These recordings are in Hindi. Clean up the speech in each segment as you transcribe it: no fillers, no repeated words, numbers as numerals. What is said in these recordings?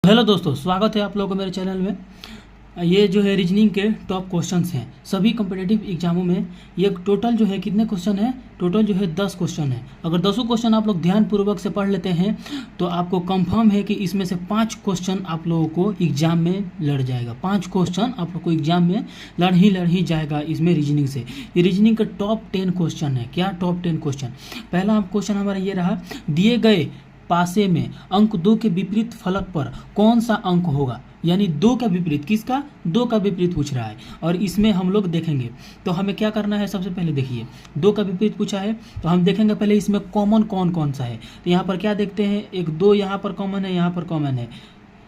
हेलो दोस्तों, स्वागत है आप लोगों को मेरे चैनल में। ये जो है रीजनिंग के टॉप क्वेश्चंस हैं सभी कम्पिटिटिव एग्जामों में। ये टोटल जो है कितने क्वेश्चन है? टोटल जो है 10 क्वेश्चन है। अगर 10 क्वेश्चन आप लोग ध्यानपूर्वक से पढ़ लेते हैं तो आपको कंफर्म है कि इसमें से 5 क्वेश्चन आप लोगों को एग्जाम में लड़ जाएगा। 5 क्वेश्चन आप लोग को एग्जाम में लड़ ही जाएगा इसमें रीजनिंग से। ये रीजनिंग का टॉप 10 क्वेश्चन है। क्या टॉप 10 क्वेश्चन? पहला क्वेश्चन हमारा ये रहा, दिए गए पासे में अंक 2 के विपरीत फलक पर कौन सा अंक होगा? यानी 2 का विपरीत, किसका? 2 का विपरीत पूछ रहा है। और इसमें हम लोग देखेंगे तो हमें क्या करना है। सबसे पहले देखिए 2 का विपरीत पूछा है तो हम देखेंगे पहले इसमें कॉमन कौन कौन सा है। तो यहाँ पर क्या देखते हैं, एक 2 यहाँ पर कॉमन है, यहाँ पर कॉमन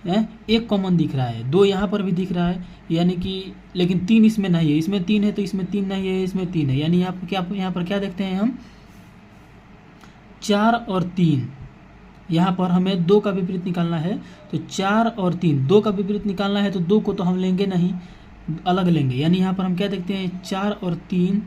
है, एक कॉमन दिख रहा है, 2 यहाँ पर भी दिख रहा है, यानी कि लेकिन 3 इसमें नहीं है। इसमें 3 है तो इसमें 3 नहीं है, इसमें 3 है। यानी यहाँ पर क्या देखते हैं हम, 4 और 3। यहाँ पर हमें 2 का विपरीत निकालना है तो 4 और 3, 2 का विपरीत निकालना है तो 2 को तो हम लेंगे नहीं, अलग लेंगे। यानी यहाँ पर हम क्या देखते हैं, 4 और 3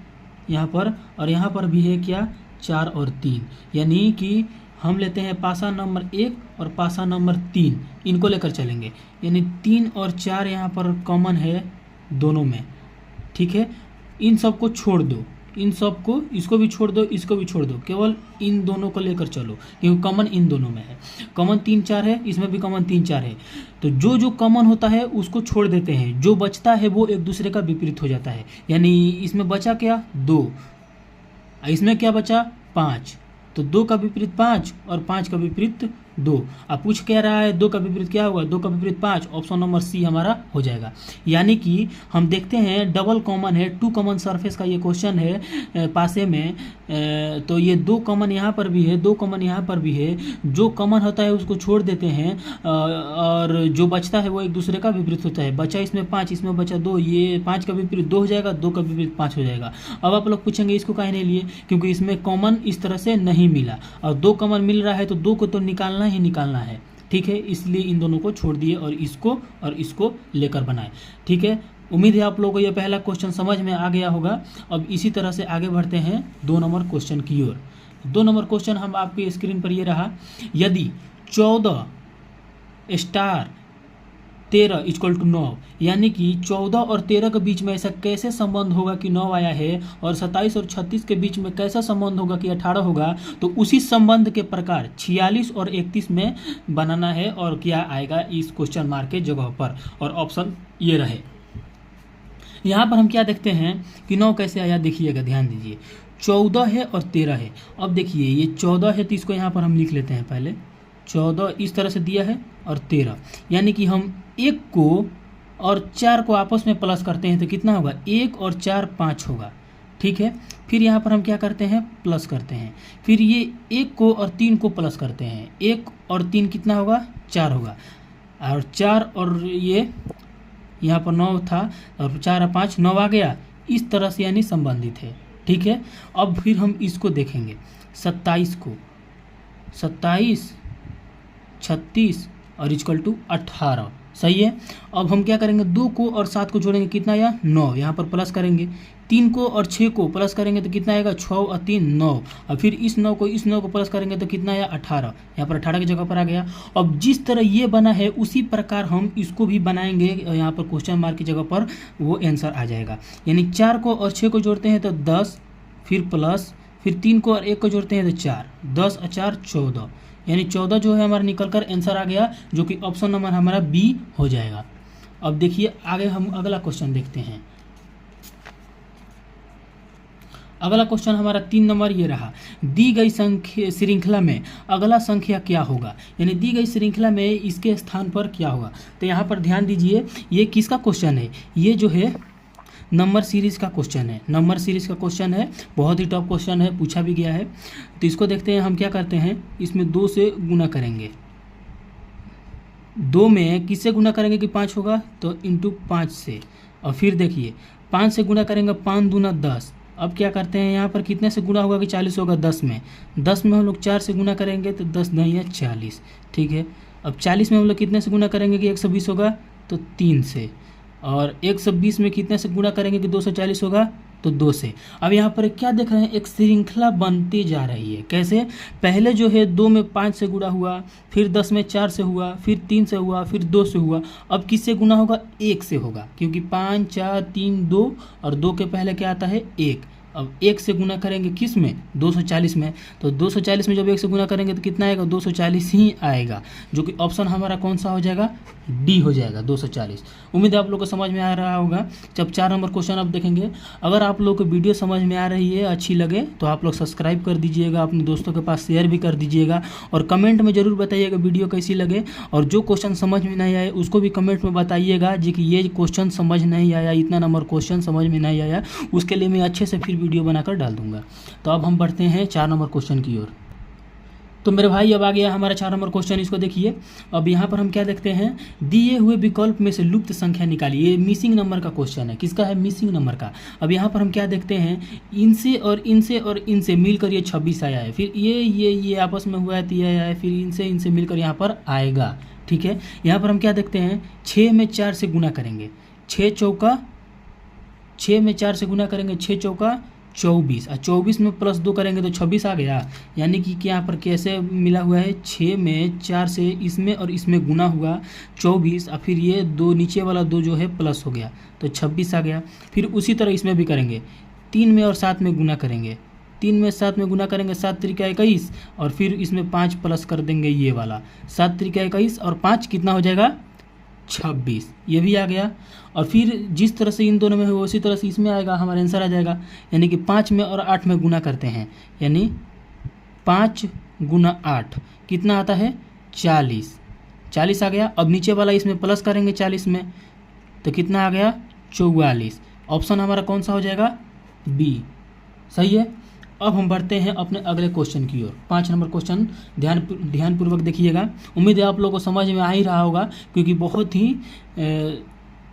यहाँ पर, और यहाँ पर भी है क्या, 4 और 3। यानी कि हम लेते हैं पासा नंबर 1 और पासा नंबर 3, इनको लेकर चलेंगे। यानी 3 और 4 यहाँ पर कॉमन है दोनों में, ठीक है। इन सब को छोड़ दो, इन सब को, इसको भी छोड़ दो, इसको भी छोड़ दो, केवल इन दोनों को लेकर चलो क्योंकि कॉमन इन दोनों में है। कॉमन 3 4 है, इसमें भी कॉमन 3 4 है। तो जो जो कॉमन होता है उसको छोड़ देते हैं, जो बचता है वो एक दूसरे का विपरीत हो जाता है। यानी इसमें बचा क्या, 2, इसमें क्या बचा, 5। तो 2 का विपरीत 5 और 5 का विपरीत 2। अब पूछ कह रहा है 2 का विपरीत क्या होगा, 2 का विपरीत 5। ऑप्शन नंबर सी हमारा हो जाएगा। यानी कि हम देखते हैं डबल कॉमन है, 2 कॉमन सरफेस का ये क्वेश्चन है पासे में। तो ये 2 कॉमन यहाँ पर भी है, 2 कॉमन यहाँ पर भी है। जो कॉमन होता है उसको छोड़ देते हैं और जो बचता है वो एक दूसरे का विपरीत होता है। बचा इसमें 5, इसमें बचा 2, ये 5 का विपरीत 2 हो जाएगा, 2 का विपरीत 5 हो जाएगा। अब आप लोग पूछेंगे इसको काहे नहीं लिए, क्योंकि इसमें कॉमन इस तरह से नहीं मिला, और 2 कॉमन मिल रहा है तो 2 को तो निकालना ही निकालना है, ठीक है। इसलिए इन दोनों को छोड़ दिए और इसको लेकर बनाए, ठीक है। उम्मीद है आप लोगों को यह पहला क्वेश्चन समझ में आ गया होगा। अब इसी तरह से आगे बढ़ते हैं 2 नंबर क्वेश्चन की ओर। 2 नंबर क्वेश्चन हम आपके स्क्रीन पर ये रहा, यदि 14 स्टार 13 इक्वल टू 9, यानी कि 14 और 13 के बीच में ऐसा कैसे संबंध होगा कि 9 आया है, और 27 और 36 के बीच में कैसा संबंध होगा कि 18 होगा। तो उसी संबंध के प्रकार 46 और 31 में बनाना है, और क्या आएगा इस क्वेश्चन मार्क के जगह पर, और ऑप्शन ये रहे। यहाँ पर हम क्या देखते हैं कि 9 कैसे आया, देखिएगा, ध्यान दीजिए। 14 है और 13 है। अब देखिए ये 14 है तो इसको यहाँ पर हम लिख लेते हैं पहले, 14 इस तरह से दिया है और 13, यानी कि हम 1 को और 4 को आपस में प्लस करते हैं तो कितना होगा, 1 और 4 5 होगा, ठीक है। फिर यहाँ पर हम क्या करते हैं, प्लस करते हैं। फिर ये 1 को और 3 को प्लस करते हैं, 1 और 3 कितना होगा, 4 होगा, और 4 और ये यहाँ पर 9 था और 4 और 5 9 आ गया, इस तरह से यानी संबंधित है, ठीक है। अब फिर हम इसको देखेंगे 27 को, 27 36 और इक्वल टू 18, सही है। अब हम क्या करेंगे, 2 को और 7 को जोड़ेंगे, कितना आया, 9, यहाँ पर प्लस करेंगे। 3 को और 6 को प्लस करेंगे तो कितना आएगा, 6 और 3 9, और फिर इस 9 को प्लस करेंगे तो कितना आया, 18, यहाँ पर 18 की जगह पर आ गया। अब जिस तरह ये बना है उसी प्रकार हम इसको भी बनाएंगे, यहाँ पर क्वेश्चन मार्क की जगह पर वो आंसर आ जाएगा। यानी 4 को और 6 को जोड़ते हैं तो 10, फिर प्लस, फिर 3 को और 1 को जोड़ते हैं तो 4, 10 और 4 14, यानी 14 जो है हमारा निकल कर आंसर आ गया, जो कि ऑप्शन नंबर हमारा बी हो जाएगा। अब देखिए आगे हम अगला क्वेश्चन देखते हैं। अगला क्वेश्चन हमारा 3 नंबर ये रहा, दी गई संख्या श्रृंखला में अगला संख्या क्या होगा, यानी दी गई श्रृंखला में इसके स्थान पर क्या होगा। तो यहाँ पर ध्यान दीजिए, ये किसका क्वेश्चन है, ये जो है नंबर सीरीज़ का क्वेश्चन है। नंबर सीरीज़ का क्वेश्चन है, बहुत ही टॉप क्वेश्चन है, पूछा भी गया है। तो इसको देखते हैं हम क्या करते हैं, इसमें 2 से गुना करेंगे। 2 में किससे गुना करेंगे कि 5 होगा, तो इंटू 5 से, और फिर देखिए 5 से गुना करेंगे, 5 दूना 10। अब क्या करते हैं, यहाँ पर कितने से गुना होगा कि 40 होगा, 10 में। 10 में हम लोग 4 से गुना करेंगे तो 10 नहीं है 40, ठीक है। अब 40 में हम लोग कितने से गुना करेंगे कि 120 होगा, तो 3 से, और 120 में कितने से गुणा करेंगे कि 240 होगा, तो 2 से। अब यहाँ पर क्या देख रहे हैं, एक श्रृंखला बनती जा रही है। कैसे? पहले जो है 2 में 5 से गुणा हुआ, फिर 10 में 4 से हुआ, फिर 3 से हुआ, फिर 2 से हुआ। अब किससे गुना होगा? 1 से होगा, क्योंकि 5 4 3 2 और 2 के पहले क्या आता है? 1। अब 1 से गुना करेंगे किस में? 240 में। तो 240 में जब 1 से गुना करेंगे तो कितना आएगा? 240 ही आएगा, जो कि ऑप्शन हमारा कौन सा हो जाएगा? डी हो जाएगा, 240। उम्मीद है आप लोग को समझ में आ रहा होगा। जब 4 नंबर क्वेश्चन आप देखेंगे, अगर आप लोग को वीडियो समझ में आ रही है, अच्छी लगे, तो आप लोग सब्सक्राइब कर दीजिएगा, अपने दोस्तों के पास शेयर भी कर दीजिएगा, और कमेंट में ज़रूर बताइएगा वीडियो कैसी लगे। और जो क्वेश्चन समझ में नहीं आए उसको भी कमेंट में बताइएगा जी कि ये क्वेश्चन समझ नहीं आया, इतना नंबर क्वेश्चन समझ में नहीं आया, उसके लिए मैं अच्छे से फिर वीडियो बनाकर डाल दूंगा। तो अब हम बढ़ते हैं 4 नंबर क्वेश्चन की ओर। तो मेरे भाई अब आ गया हमारा 4 नंबर क्वेश्चन, इसको देखिए। अब यहाँ पर हम क्या देखते हैं, दिए हुए विकल्प में से लुप्त संख्या निकालिए। ये मिसिंग नंबर का क्वेश्चन है। किसका है? मिसिंग नंबर का। अब यहाँ पर हम क्या देखते हैं, इनसे और इनसे और इनसे मिलकर ये 26 आया है, फिर ये आपस में हुआ है तो ये आया है, फिर इनसे मिलकर यहाँ पर आएगा। ठीक है, यहाँ पर हम क्या देखते हैं, 6 में 4 से गुना करेंगे, 6 में 4 से गुना करेंगे, 6 चौका 24, और 24 में प्लस 2 करेंगे तो 26 आ गया। यानी कि यहाँ पर कैसे मिला हुआ है, 6 में 4 से इसमें और इसमें गुना हुआ 24, और फिर ये 2 नीचे वाला 2 जो है प्लस हो गया तो 26 आ गया। फिर उसी तरह इसमें भी करेंगे, 3 में और 7 में गुना करेंगे, 3 में 7 में गुना करेंगे, 7 त्रिका 21, और फिर इसमें 5 प्लस कर देंगे ये वाला, 7 त्रिका 21 और 5 कितना हो जाएगा? 26। ये भी आ गया। और फिर जिस तरह से इन दोनों में हो उसी तरह से इसमें आएगा, हमारा आंसर आ जाएगा। यानी कि 5 में और 8 में गुना करते हैं, यानी 5 गुना 8 कितना आता है? 40 आ गया। अब नीचे वाला इसमें प्लस करेंगे 40 में तो कितना आ गया? 44। ऑप्शन हमारा कौन सा हो जाएगा? बी। सही है। अब हम बढ़ते हैं अपने अगले क्वेश्चन की ओर। 5 नंबर क्वेश्चन ध्यानपूर्वक देखिएगा। उम्मीद है आप लोगों को समझ में आ ही रहा होगा, क्योंकि बहुत ही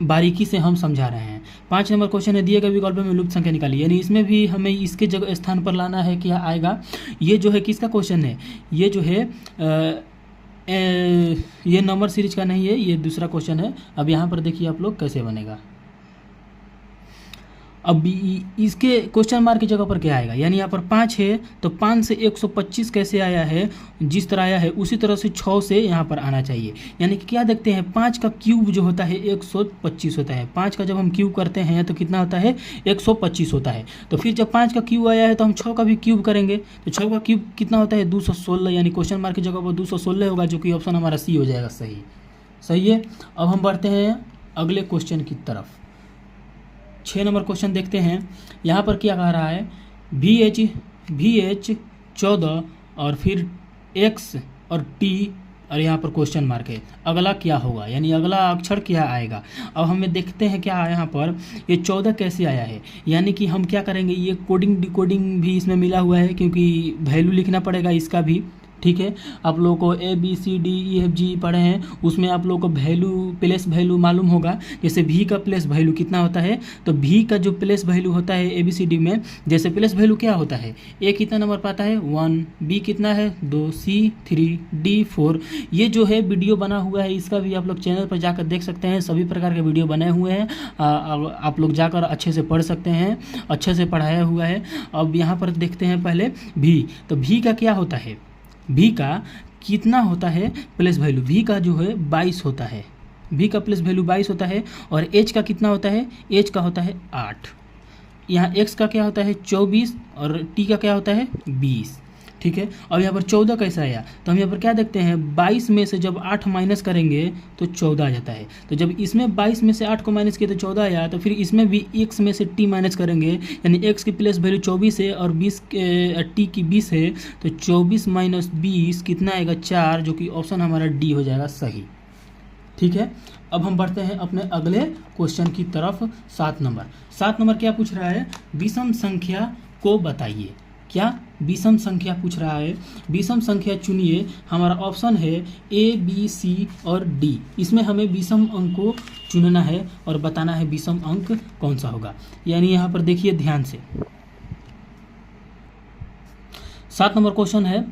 बारीकी से हम समझा रहे हैं। 5 नंबर क्वेश्चन है, दिए गए विकल्प में लुप्त संख्या निकालिए। यानी इसमें भी हमें इसके जगह स्थान पर लाना है, क्या आएगा? ये जो है किसका क्वेश्चन है? ये जो है ये नंबर सीरीज का नहीं है, ये दूसरा क्वेश्चन है। अब यहाँ पर देखिए आप लोग कैसे बनेगा। अब इसके क्वेश्चन मार्क की जगह पर क्या आएगा? यानी यहाँ पर 5 है तो 5 से 125 कैसे आया है? जिस तरह आया है उसी तरह से 6 से यहाँ पर आना चाहिए। यानी कि क्या देखते हैं, 5 का क्यूब जो होता है 125 होता है। 5 का जब हम क्यूब करते हैं तो कितना होता है? 125 होता है। तो फिर जब 5 का क्यूब आया है तो हम 6 का भी क्यूब करेंगे, तो 6 का क्यूब कितना होता है? 216। यानी क्वेश्चन मार्क की जगह पर 216 होगा, जो कि ऑप्शन हमारा सी हो जाएगा। सही है। अब हम बढ़ते हैं अगले क्वेश्चन की तरफ। 6 नंबर क्वेश्चन देखते हैं। यहाँ पर क्या कह रहा है, VH 14 और फिर X और T और यहाँ पर क्वेश्चन मार्क है। अगला क्या होगा? यानी अगला अक्षर क्या आएगा? अब हमें देखते हैं क्या यहाँ पर ये 14 कैसे आया है। यानी कि हम क्या करेंगे, ये कोडिंग डिकोडिंग भी इसमें मिला हुआ है, क्योंकि वैल्यू लिखना पड़ेगा इसका भी। ठीक है, आप लोगों को ABCDEFG पढ़े हैं, उसमें आप लोगों को वैल्यू प्लेस वैल्यू मालूम होगा। जैसे V का प्लेस वैल्यू कितना होता है, तो V का जो प्लेस वैल्यू होता है ABCD में, जैसे प्लेस वैल्यू क्या होता है, A कितना नंबर पाता है? 1, B कितना है? 2, C 3, D 4। ये जो है वीडियो बना हुआ है, इसका भी आप लोग चैनल पर जाकर देख सकते हैं। सभी प्रकार के वीडियो बने हुए हैं, आप लोग जाकर अच्छे से पढ़ सकते हैं, अच्छे से पढ़ाया हुआ है। अब यहाँ पर देखते हैं पहले V। तो V का क्या होता है? V का कितना होता है प्लेस वैल्यू? V का जो है 22 होता है। V का प्लेस वैल्यू 22 होता है। और H का कितना होता है? H का होता है 8। यहाँ X का क्या होता है? 24 और T का क्या होता है? 20। ठीक है। अब यहाँ पर 14 कैसा आया? तो हम यहाँ पर क्या देखते हैं, 22 में से जब 8 माइनस करेंगे तो 14 आ जाता है। तो जब इसमें 22 में से 8 को माइनस किया तो 14 आया, तो फिर इसमें भी X में से T माइनस करेंगे, यानी X की प्लेस वैल्यू 24 है और T की 20 है, तो 24 माइनस 20 कितना आएगा? 4, जो कि ऑप्शन हमारा डी हो जाएगा। सही। ठीक है। अब हम बढ़ते हैं अपने अगले क्वेश्चन की तरफ। 7 नंबर क्या पूछ रहा है? विषम संख्या को बताइए। क्या विषम संख्या पूछ रहा है? विषम संख्या चुनिए। हमारा ऑप्शन है A, B, C और D। इसमें हमें विषम अंक को चुनना है और बताना है विषम अंक कौन सा होगा। यानी यहाँ पर देखिए ध्यान से, 7 नंबर क्वेश्चन है।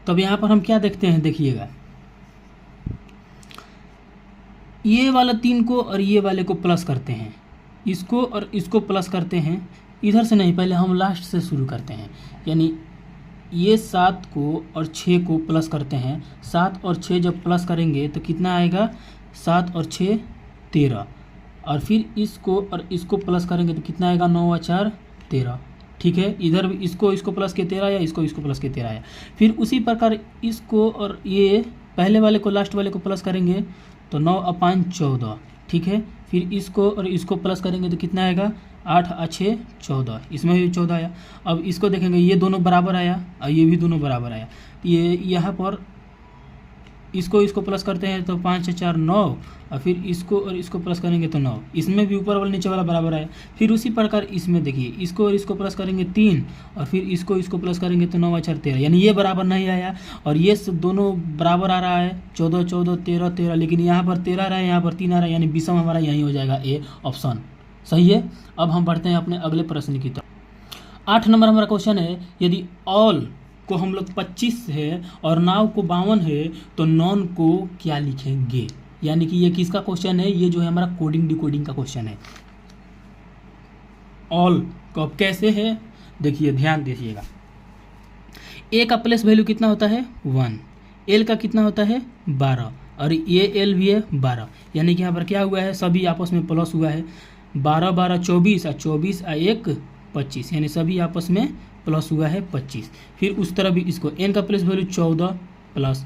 तब यहाँ पर हम क्या देखते हैं, देखिएगा, ये वाला 3 को और ये वाले को प्लस करते हैं, इसको और इसको प्लस करते हैं, इधर से नहीं, पहले हम लास्ट से शुरू करते हैं। यानी ये 7 को और 6 को प्लस करते हैं। 7 और 6 जब प्लस करेंगे तो कितना आएगा, 7 और 6 13, और फिर इसको और इसको प्लस करेंगे तो कितना आएगा, 9 और 4 13। ठीक है, इधर भी इसको प्लस के 13 आया, इसको प्लस के 13 आया। फिर उसी प्रकार इसको और ये पहले वाले को लास्ट वाले को प्लस करेंगे तो 9 अपान 14। ठीक है, फिर इसको और इसको प्लस करेंगे तो कितना आएगा, 8 और 6 14, इसमें भी 14 आया। अब इसको देखेंगे, ये दोनों बराबर आया और ये भी दोनों बराबर आया। ये यहाँ पर इसको प्लस करते हैं तो 5 4 9, और फिर इसको और इसको प्लस करेंगे तो 9, इसमें भी ऊपर वाला नीचे वाला बराबर आया। फिर उसी प्रकार इसमें देखिए, इसको और इसको प्लस करेंगे 3, और फिर इसको प्लस करेंगे तो 9 और 4 13, यानी ये बराबर नहीं आया और ये दोनों बराबर आ रहा है, 14 14 13 13, लेकिन यहाँ पर 13 आ रहा है, यहाँ पर 3 आ रहा है, यानी विषम हमारा यहीं हो जाएगा, ए ऑप्शन सही है। अब हम बढ़ते हैं अपने अगले प्रश्न की तरफ। 8 नंबर हमारा क्वेश्चन है, यदि ऑल को हम लोग 25 है और नाव को 52 है तो नॉन को क्या लिखेंगे। यानी कि ये किसका क्वेश्चन है, ये जो है हमारा कोडिंग डिकोडिंग का क्वेश्चन है। ऑल को अब कैसे है, देखिए ध्यान दीजिएगा। ए का प्लेस वैल्यू कितना होता है 1, एल का कितना होता है 12, और ये एल भी है 12, यानी कि यहाँ पर क्या हुआ है, सभी आपस में प्लस हुआ है। 12 12 24 और 24 और 1 25, यानी सभी आपस में प्लस हुआ है 25। फिर उस तरह भी इसको एन का प्लेस वैल्यू 14 प्लस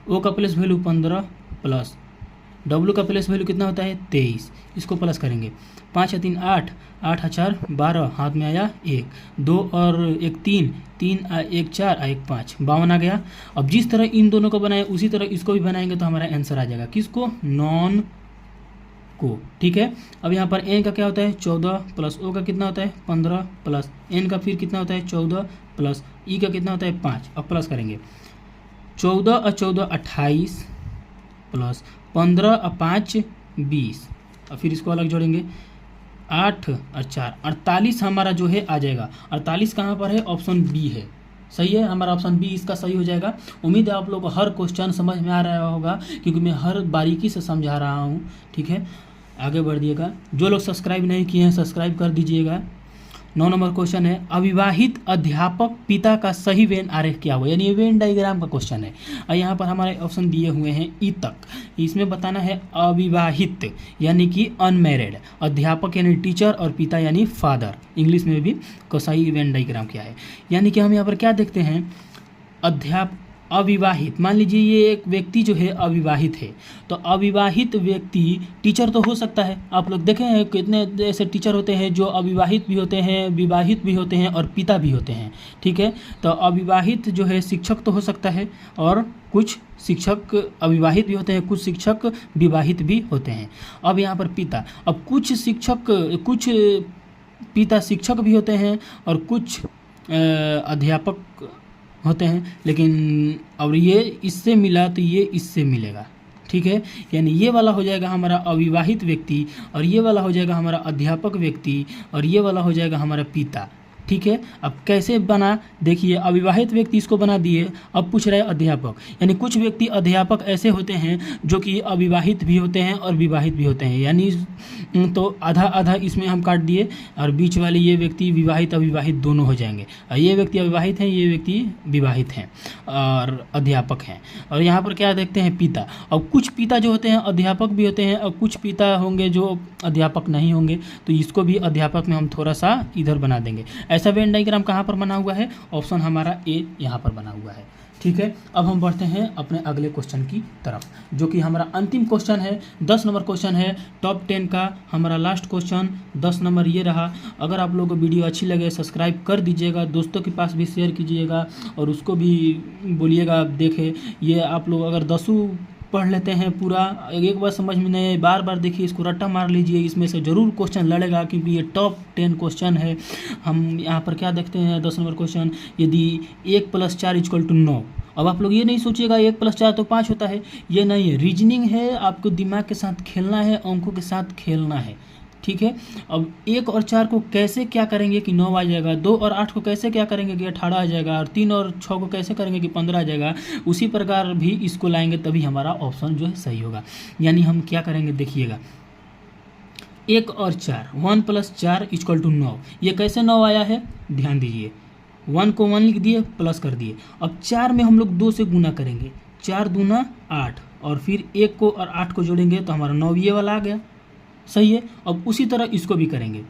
ओ का प्लेस वैल्यू 15 प्लस डब्ल्यू का प्लेस वैल्यू कितना होता है 23, इसको प्लस करेंगे। 5 और 3 8, 8 और 4 12, हाथ में आया 1, 2 और 1 3, 3 और 1 4 और 1 5, 52 आ गया। अब जिस तरह इन दोनों को बनाए उसी तरह इसको भी बनाएंगे तो हमारा आंसर आ जाएगा, किसको, नॉन को। ठीक है, अब यहाँ पर एन का क्या होता है 14 प्लस ओ का कितना होता है 15 प्लस एन का फिर कितना होता है 14 प्लस ई का कितना होता है 5। अब प्लस करेंगे 14 और 14 28 प्लस 15 और 5 20, और फिर इसको अलग जोड़ेंगे 8 और 4 48 हमारा जो है आ जाएगा। 48 कहाँ पर है, ऑप्शन बी है, सही है, हमारा ऑप्शन बी इसका सही हो जाएगा। उम्मीद है आप लोग को हर क्वेश्चन समझ में आ रहा होगा, क्योंकि मैं हर बारीकी से समझा रहा हूँ। ठीक है, आगे बढ़िएगा। जो लोग सब्सक्राइब नहीं किए हैं सब्सक्राइब कर दीजिएगा। 9 नंबर क्वेश्चन है, अविवाहित अध्यापक पिता का सही वेन आरेख क्या हुआ, यानी वेन डायग्राम का क्वेश्चन है। और यहाँ पर हमारे ऑप्शन दिए हुए हैं ई तक, इसमें बताना है अविवाहित यानी कि अनमैरिड, अध्यापक यानी टीचर, और पिता यानी फादर, इंग्लिश में भी को सही वेन डायग्राम क्या है। यानी कि हम यहाँ पर क्या देखते हैं, अविवाहित, मान लीजिए ये एक व्यक्ति जो है अविवाहित है, तो अविवाहित व्यक्ति टीचर तो हो सकता है। आप लोग देखे हैं कितने ऐसे टीचर होते हैं जो अविवाहित भी होते हैं, विवाहित भी होते हैं और पिता भी होते हैं। ठीक है, तो अविवाहित जो है शिक्षक तो हो सकता है, और कुछ शिक्षक अविवाहित भी होते हैं, कुछ शिक्षक विवाहित भी होते हैं। अब यहाँ पर पिता, अब कुछ पिता शिक्षक भी होते हैं और कुछ अध्यापक होते हैं, लेकिन अब ये इससे मिला तो ये इससे मिलेगा। ठीक है, यानी ये वाला हो जाएगा हमारा अविवाहित व्यक्ति, और ये वाला हो जाएगा हमारा अध्यापक व्यक्ति, और ये वाला हो जाएगा हमारा पिता। ठीक है, अब कैसे बना, देखिए अविवाहित व्यक्ति इसको बना दिए, अब पूछ रहे अध्यापक, यानी कुछ व्यक्ति अध्यापक ऐसे होते हैं जो कि अविवाहित भी होते हैं और विवाहित भी होते हैं, यानी तो आधा आधा इसमें हम काट दिए, और बीच वाले ये व्यक्ति विवाहित अविवाहित दोनों हो जाएंगे, और ये व्यक्ति अविवाहित हैं, ये व्यक्ति विवाहित हैं और अध्यापक हैं। और यहाँ पर क्या देखते हैं, पिता। और कुछ पिता जो होते हैं अध्यापक भी होते हैं, और कुछ पिता होंगे जो अध्यापक नहीं होंगे, तो इसको भी अध्यापक में हम थोड़ा सा इधर बना देंगे। ऐसा वेन डायग्राम कहाँ पर बना हुआ है, ऑप्शन हमारा ए यहाँ पर बना हुआ है। ठीक है, अब हम बढ़ते हैं अपने अगले क्वेश्चन की तरफ, जो कि हमारा अंतिम क्वेश्चन है, 10 नंबर क्वेश्चन है, टॉप 10 का हमारा लास्ट क्वेश्चन 10 नंबर ये रहा। अगर आप लोगों को वीडियो अच्छी लगे सब्सक्राइब कर दीजिएगा, दोस्तों के पास भी शेयर कीजिएगा, और उसको भी बोलिएगा देखे। ये आप लोग अगर 10 पढ़ लेते हैं पूरा, एक बार समझ में नहीं, बार बार देखिए, इसको रट्टा मार लीजिए, इसमें से ज़रूर क्वेश्चन लड़ेगा, क्योंकि ये टॉप 10 क्वेश्चन है। हम यहाँ पर क्या देखते हैं, 10 नंबर क्वेश्चन, यदि 1 + 4 = 9। अब आप लोग ये नहीं सोचिएगा 1 + 4 तो 5 होता है, ये नहीं है, रीजनिंग है, आपको दिमाग के साथ खेलना है, अंकों के साथ खेलना है। ठीक है, अब 1 और 4 को कैसे क्या करेंगे कि 9 आ जाएगा, 2 और 8 को कैसे क्या करेंगे कि 18 आ जाएगा, और 3 और 6 को कैसे करेंगे कि 15 आ जाएगा, उसी प्रकार भी इसको लाएंगे तभी हमारा ऑप्शन जो है सही होगा। यानी हम क्या करेंगे देखिएगा, 1 और 4, 1 + 4 = 9। ये कैसे 9 आया है, ध्यान दीजिए। 1 को 1 लिख दिए, प्लस कर दिए। अब 4 में हम लोग 2 से गुना करेंगे, 4 दूना 8, और फिर 1 को और 8 को जोड़ेंगे तो हमारा 9 ये वाला आ गया। सही है। अब उसी तरह इसको भी करेंगे,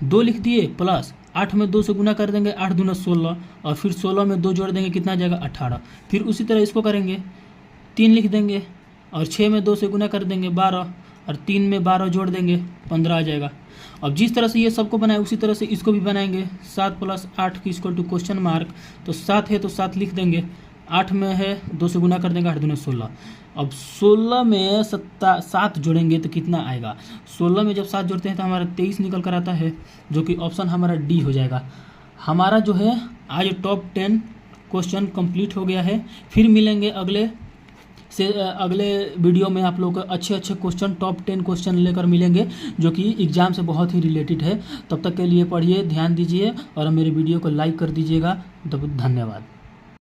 2 लिख दिए प्लस 8 में 2 से गुना कर देंगे, 8 दूना 16, और फिर 16 में 2 जोड़ देंगे, कितना आ जाएगा 18। फिर उसी तरह इसको करेंगे, 3 लिख देंगे और 6 में 2 से गुना कर देंगे 12, और 3 में 12 जोड़ देंगे 15 आ जाएगा। अब जिस तरह से ये सबको बनाए उसी तरह से इसको भी बनाएंगे। 7 + 8 = क्वेश्चन मार्क, तो 7 है तो 7 लिख देंगे, 8 में है 2 से गुना कर देंगे, 8 दूना 16। अब 16 में 7 जोड़ेंगे तो कितना आएगा, 16 में जब 7 जोड़ते हैं तो हमारा 23 निकल कर आता है, जो कि ऑप्शन हमारा डी हो जाएगा। हमारा जो है आज टॉप 10 क्वेश्चन कंप्लीट हो गया है। फिर मिलेंगे अगले वीडियो में आप लोग को अच्छे क्वेश्चन, टॉप 10 क्वेश्चन लेकर मिलेंगे, जो कि एग्ज़ाम से बहुत ही रिलेटेड है। तब तक के लिए पढ़िए, ध्यान दीजिए और मेरे वीडियो को लाइक कर दीजिएगा। तब धन्यवाद।